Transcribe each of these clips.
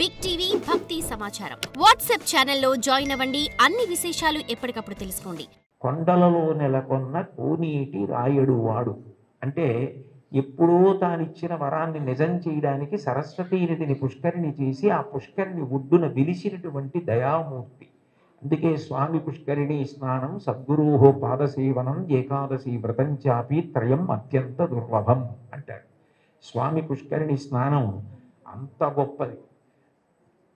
Big TV భక్తి సమాచారం WhatsApp ఛానల్లో జాయిన్ అవ్వండి. అన్ని విశేషాలు ఎప్పటికప్పుడు తెలుసుకోండి. కొండలలో నెలకొన్న కోనీటి రాయడు వాడు అంటే ఎప్పుడో తానిచ్చిన వరాన్ని నిజం చేయడానికి సరస్వతీ నదిని పుష్కరిణి చేసి ఆ పుష్కరిణి ఒడ్డున విలిసినటువంటి దయామూర్తి. అందుకే స్వామి పుష్కరిణి స్నానం సద్గురోహో పాదసేవనం ఏకాదశి వ్రతం చాపి త్రయం అత్యంత దుర్లభం అంటారు. స్వామి పుష్కరిణి స్నానం అంత గొప్పది.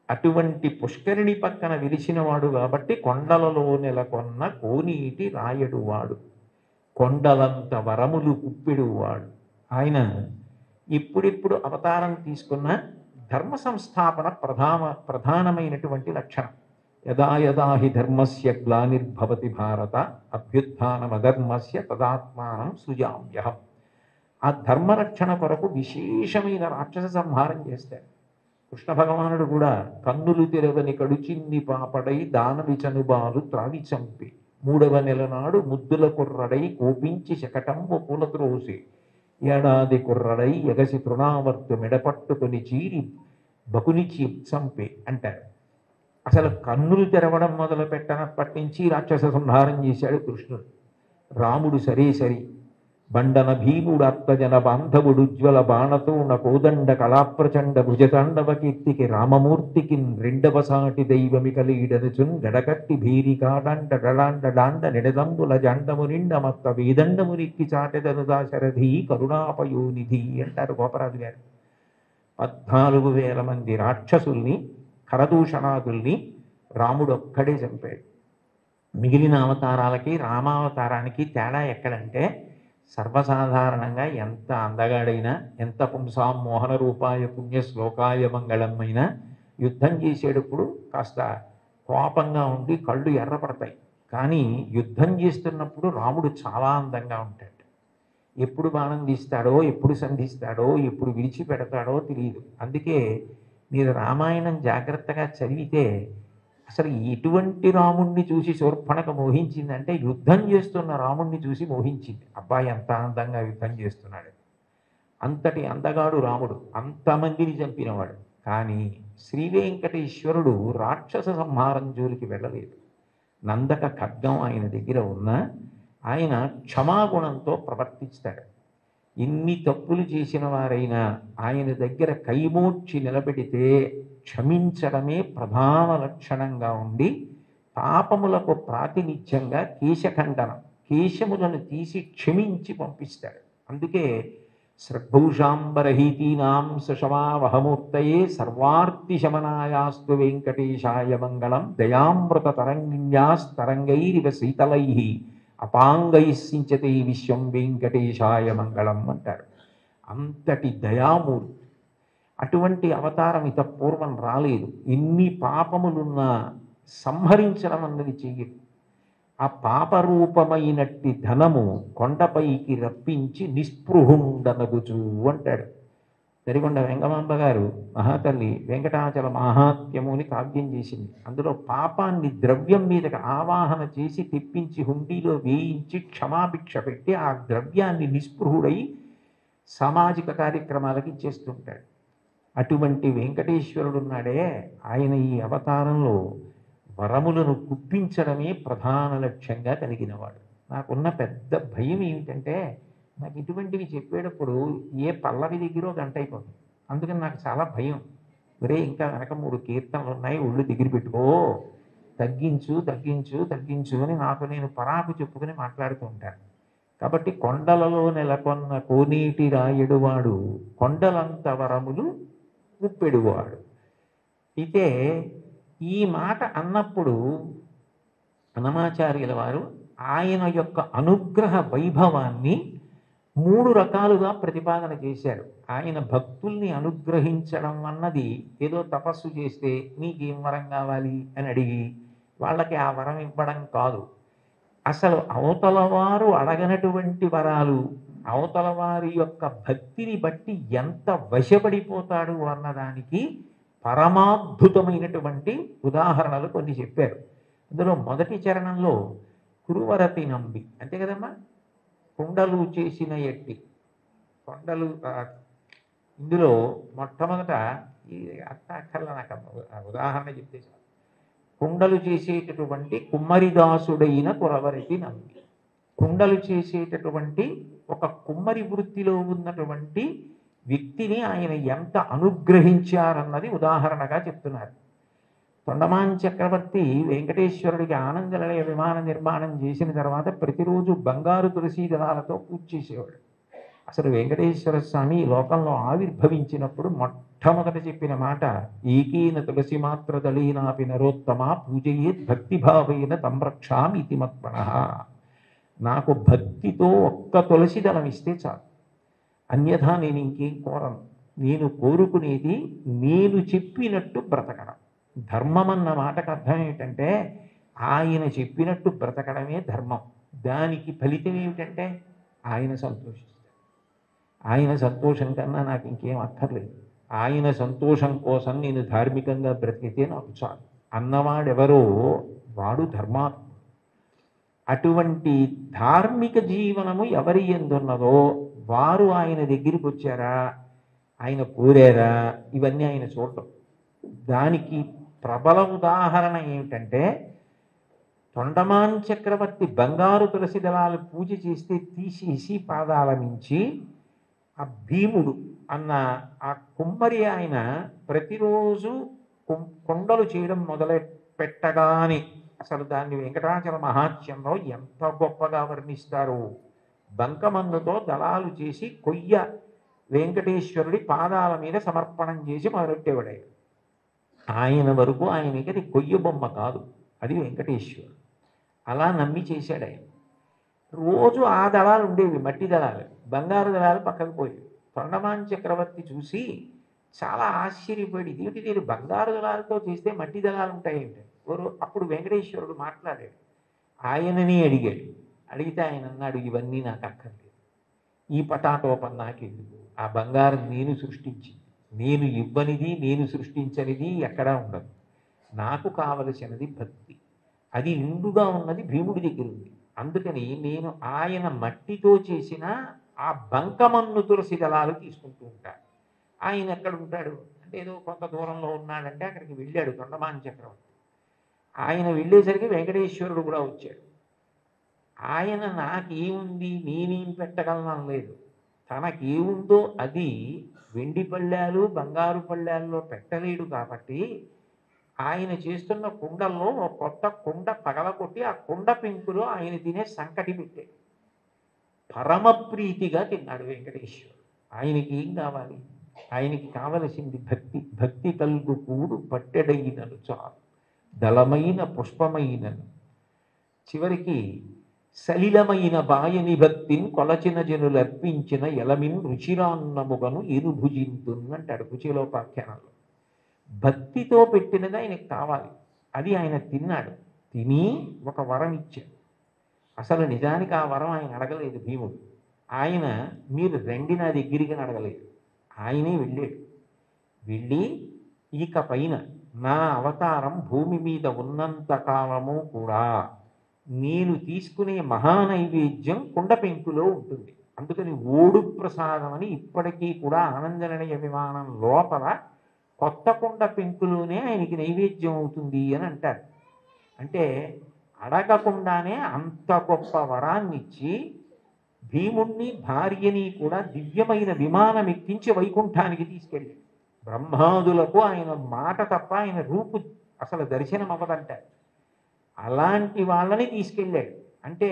అటువంటి పుష్కరిణి పక్కన విలిచినవాడు కాబట్టి కొండలలో నెలకొన్న కోనీటి రాయడువాడు, కొండలంత వరములు కుప్పెడువాడు. ఆయన ఇప్పుడిప్పుడు అవతారం తీసుకున్న ధర్మ సంస్థాపన ప్రధానమైనటువంటి లక్షణం. యదా యదా హి ధర్మస్య గ్లానిర్భవతి భారత అభ్యుత్థానమధర్మస్య తదాత్మానం సృజామ్యహం. ఆ ధర్మరక్షణ కొరకు విశేషమైన రాక్షస సంహారం చేస్తాడు. కృష్ణ భగవానుడు కూడా కన్నులు తెరవని కడుచిన్ని పాపడై దానవి చనుబాలు త్రావి చంపి 3వ నెల నాడు ముద్దుల కుర్రడై కోపించి శకటంబు పూలద్రోసి ఏడాది కుర్రడై ఎగసి తృణావర్తు మెడపట్టుకొని చీరి బకునిచి చంపి అంటారు. అసలు కన్నులు తెరవడం మొదలు పెట్టనప్పటి నుంచి రాక్షస సంహారం చేశాడు కృష్ణుడు. రాముడు సరే సరి బండన భీముడు అత్తజన బాంధవుడు ఉజ్వల బాణతోణ కోదండ కళాప్రచండ భుజతాండవ కీర్తికి రామమూర్తికి రెండవ సాటి దైవమి కలిడనుచున్ గడకట్టి భీరికాడాండ డడాండ డాండ నిడదంబుల జాండము నిండ మత్త వేదండమునికి చాటెదను దాశరథి కరుణాపయోనిధి అంటారు గోపరాజు గారు. 14,000 మంది రాక్షసుల్ని కరదూషణాదుల్ని రాముడు ఒక్కడే చంపాడు. మిగిలిన అవతారాలకి రామావతారానికి తేడా ఎక్కడంటే సర్వసాధారణంగా ఎంత అందగాడైనా ఎంత పుంసాం మోహన రూపాయ పుణ్య శ్లోకాయ మంగళమైనా యుద్ధం చేసేటప్పుడు కాస్త కోపంగా ఉండి కళ్ళు ఎర్రపడతాయి. కానీ యుద్ధం చేస్తున్నప్పుడు రాముడు చాలా అందంగా ఉంటాడు. ఎప్పుడు బాణం తీస్తాడో ఎప్పుడు సంధిస్తాడో ఎప్పుడు విడిచిపెడతాడో తెలియదు. అందుకే మీరు రామాయణం జాగ్రత్తగా చదివితే అసలు ఎటువంటి రాముణ్ణి చూసి శూర్పణఖ మోహించిందంటే యుద్ధం చేస్తున్న రాముణ్ణి చూసి మోహించింది. అబ్బాయి ఎంత అందంగా యుద్ధం చేస్తున్నాడు, అంతటి అందగాడు రాముడు, అంతమందిని చంపినవాడు. కానీ శ్రీ వెంకటేశ్వరుడు రాక్షస సంహారం జోలికి వెళ్ళలేదు. నందక ఖడ్గం ఆయన దగ్గర ఉన్న ఆయన క్షమాగుణంతో ప్రవర్తిస్తాడు. ఎన్ని తప్పులు చేసిన వారైనా ఆయన దగ్గర కైమోడ్చి నిలబెడితే క్షమించడమే ప్రధాన లక్షణంగా ఉండి పాపములకు ప్రాతినిధ్యంగా కేశఖండనం, కేశములను తీసి క్షమించి పంపిస్తాడు. అందుకే శ్రద్ధౌషాంబరహీతీనాం సుషమావహమూర్తయే సర్వార్తి శమనాయాస్తు వెంకటేశాయ మంగళం దయామృత తరంగిణ్యాస్తరంగైరివ శీతలై అపాంగైసించతే విశ్వం వెంకటేశాయ మంగళం అంటారు. అంతటి దయామూర్తి. అటువంటి అవతారం ఇత పూర్వం రాలేదు. ఎన్ని పాపములున్నా సంహరించడం అన్నది చెయ్యదు. ఆ పాపరూపమైనట్టి ధనము కొండపైకి రప్పించి నిస్పృహుండనగుచు అంటాడు. తరిగొండ వెంగమాంబ గారు మహాతల్లి వెంకటాచల మహాత్మ్యము అని కావ్యం చేసింది. అందులో పాపాన్ని ద్రవ్యం మీదకి ఆవాహన చేసి తెప్పించి హుండీలో వేయించి క్షమాభిక్ష పెట్టి ఆ ద్రవ్యాన్ని నిస్పృహుడై సామాజిక కార్యక్రమాలకి ఇచ్చేస్తుంటాడు. అటువంటి వెంకటేశ్వరుడు ఉన్నాడే, ఆయన ఈ అవతారంలో వరములను కుప్పించడమే ప్రధాన లక్ష్యంగా కలిగినవాడు. నాకున్న పెద్ద భయం ఏమిటంటే నాకు ఇటువంటివి చెప్పేటప్పుడు ఏ పల్లవి దగ్గర గంట అయిపోతుంది. అందుకని నాకు చాలా భయం. ఒరే ఇంకా వెనక 3 కీర్తనలు ఉన్నాయి, ఒళ్ళు దగ్గర పెట్టుకో, తగ్గించు తగ్గించు తగ్గించు అని నాకు నేను పరాకు చెప్పుకుని మాట్లాడుతూ ఉంటాను. కాబట్టి కొండలలో నెలకొన్న కోనేటి రాయడువాడు, కొండలంత వరములు కుప్పెడువాడు. అయితే ఈ మాట అన్నప్పుడు అన్నమాచార్యుల వారు ఆయన యొక్క అనుగ్రహ వైభవాన్ని 3 రకాలుగా ప్రతిపాదన చేశారు. ఆయన భక్తుల్ని అనుగ్రహించడం అన్నది ఏదో తపస్సు చేస్తే నీకేం వరం కావాలి అని అడిగి వాళ్ళకి ఆ వరం ఇవ్వడం కాదు. అసలు అవతల వారు అడగనటువంటి వరాలు, అవతల వారి యొక్క భక్తిని బట్టి ఎంత వశపడిపోతాడు అన్నదానికి పరమాద్భుతమైనటువంటి ఉదాహరణలు కొన్ని చెప్పారు. అందులో మొదటి చరణంలో కురువరతి నంబి అంతే కదమ్మా, కొండలు చేసిన ఎట్టి కొండలు. ఇందులో మొట్టమొదట ఇది అక్కర్లా నాకు ఉదాహరణ చెప్తే చాలు. కుండలు చేసేటటువంటి కుమ్మరిదాసుడైన కురవరెడ్డి నమ్మి, కుండలు చేసేటటువంటి ఒక కుమ్మరి వృత్తిలో ఉన్నటువంటి వ్యక్తిని ఆయన ఎంత అనుగ్రహించారన్నది ఉదాహరణగా చెప్తున్నారు. తొండమాన్ చక్రవర్తి వెంకటేశ్వరుడికి ఆనందనిలయ విమాన నిర్మాణం చేసిన తర్వాత ప్రతిరోజు బంగారు తులసి దళాలతో పూజ చేసేవాడు. అసలు వెంకటేశ్వర స్వామి ఈ లోకంలో ఆవిర్భవించినప్పుడు మొట్టమొదట చెప్పిన మాట, ఏకీన తులసి మాత్ర దళీనాపి నరోత్తమ పూజయేత్ భక్తిభావేన తంరక్షామి ఇతి మత్పణః. నాకు భక్తితో ఒక్క తులసి దళం ఇస్తే చాలు, అన్యథా నేను ఇంకేం కోరను. నేను కోరుకునేది నేను చెప్పినట్టు బ్రతకడం. ధర్మం అన్న మాటకు అర్థం ఏమిటంటే ఆయన చెప్పినట్టు బ్రతకడమే ధర్మం. దానికి ఫలితం ఏమిటంటే ఆయన సంతోషిస్తారు. ఆయన సంతోషం కన్నా నాకు ఇంకేం అక్కర్లేదు. ఆయన సంతోషం కోసం నేను ధార్మికంగా బ్రతికితే నాకు చాలు అన్నవాడెవరో వాడు ధర్మాత్ముడు. అటువంటి ధార్మిక జీవనము ఎవరి ఎందున్నదో వారు ఆయన దగ్గరికి వచ్చారా, ఆయన కోరారా, ఇవన్నీ ఆయన చూడటం. దానికి ప్రబల ఉదాహరణ ఏమిటంటే తొండమాన్ చక్రవర్తి బంగారు తులసి దళాలు పూజ చేస్తే తీసేసి పాదాల నుంచి ఆ భీముడు అన్న ఆ కుమ్మరి ఆయన ప్రతిరోజు కుండలు చేయడం మొదలు పెట్టగానే అసలు దాన్ని వెంకటాచల మహాత్మ్యంలో ఎంత గొప్పగా వర్ణిస్తారు. బంకమన్నుతో దళాలు చేసి కొయ్య వెంకటేశ్వరుడి పాదాల మీద సమర్పణం చేసి మొదలెట్టేవాడు. ఆయన వరకు ఆయనకి అది కొయ్య బొమ్మ కాదు, అది వెంకటేశ్వరుడు. అలా నమ్మి చేశాడు ఆయన. రోజు ఆ దళాలు ఉండేవి, మట్టి దళాలు, బంగారు దళాలు పక్కకు పోయేవి. తొండమాన్ చక్రవర్తి చూసి చాలా ఆశ్చర్యపడి, ఇదేంటి నేను బంగారు దళాలతో చేస్తే మట్టి దళాలు ఉంటాయేంటి? అప్పుడు వెంకటేశ్వరుడు మాట్లాడాడు, ఆయనని అడిగాడు. అడిగితే ఆయన అన్నాడు, ఇవన్నీ నాకు అక్కర్లేదు, ఈ పటాటోపం నాకెందుకు, ఆ బంగారం నేను సృష్టించింది, నేను ఇవ్వనిది నేను సృష్టించనిది ఎక్కడా ఉండదు. నాకు కావలసినది భక్తి, అది నిండుగా ఉన్నది భీముడి దగ్గర ఉంది. అందుకని నేను ఆయన మట్టితో చేసిన ఆ బంకమన్ను తులసి దళాలు తీసుకుంటూ ఉంటాను. ఆయన ఎక్కడ ఉంటాడు అంటే ఏదో కొంత దూరంలో ఉన్నాడంటే అక్కడికి వెళ్ళాడు తొండమాన్ చక్రవర్తి. ఆయన వెళ్ళేసరికి వెంకటేశ్వరుడు కూడా వచ్చాడు. ఆయన నాకేముంది నేనేం పెట్టగలను లేదు, తనకేముందో అది వెండి పళ్ళాలు బంగారు పళ్ళాల్లో పెట్టలేడు. కాబట్టి ఆయన చేస్తున్న కుండల్లో ఒక కొత్త కుండ పగలకొట్టి ఆ కుండ పెంకులో ఆయన తినే సంకటి పెట్టాడు. పరమప్రీతిగా తిన్నాడు వెంకటేశ్వరుడు. ఆయనకి ఏం కావాలి? ఆయనకి కావలసింది భక్తి. భక్తి కలుగు కూడు పట్టెడైనను చాలు, దళమైన పుష్పమైనను. చివరికి సలిలమైన బాయని భక్తిని కొలచిన జనులు అర్పించిన ఎలమిన్ రుచిరాన్నముగను ఎనుభుజింతుందంటాడు కుచేలోపాఖ్యానంలో. భక్తితో పెట్టినది ఆయనకు కావాలి, అది ఆయన తిన్నాడు. తిని ఒక వరం ఇచ్చాడు. అసలు నిజానికి ఆ వరం ఆయన అడగలేదు భీముడు. ఆయన మీరు రండి నా దగ్గరికి అడగలేదు, ఆయనే వెళ్ళాడు. వెళ్ళి ఇక పైన నా అవతారం భూమి మీద ఉన్నంత కాలము కూడా నేను తీసుకునే మహానైవేద్యం కుండ పెంకులో ఉంటుంది. అందుకని ఓడు ప్రసాదం అని ఇప్పటికీ కూడా ఆనందనిలయ విమానం లోపల కొత్త కుండ పెంకులోనే ఆయనకి నైవేద్యం అవుతుంది అని అంటారు. అంటే అడగకుండానే అంత గొప్ప వరాన్ని ఇచ్చి భీముణ్ణి భార్యని కూడా దివ్యమైన విమానం ఎక్కించి వైకుంఠానికి తీసుకెళ్ళాడు. బ్రహ్మాదులకు ఆయన మాట తప్ప ఆయన రూపు అసలు దర్శనం అవ్వదంటారు. అలాంటి వాళ్ళని తీసుకెళ్ళాడు. అంటే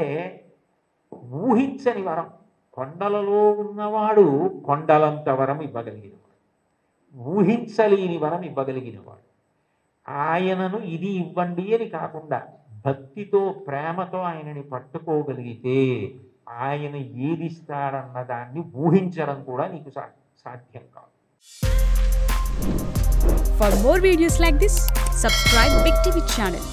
ఊహించని వరం. కొండలలో ఉన్నవాడు కొండలంత వరం ఇవ్వగలిగినవాడు, ఊహించలేని వరం ఇవ్వగలిగినవాడు. ఆయనను ఇది ఇవ్వండి అని కాకుండా భక్తితో ప్రేమతో ఆయనని పట్టుకోగలిగితే ఆయన ఏదిస్తాడన్న దాన్ని ఊహించడం కూడా నీకు సాధ్యం కాదు. For more videos like this, subscribe Big TV channel.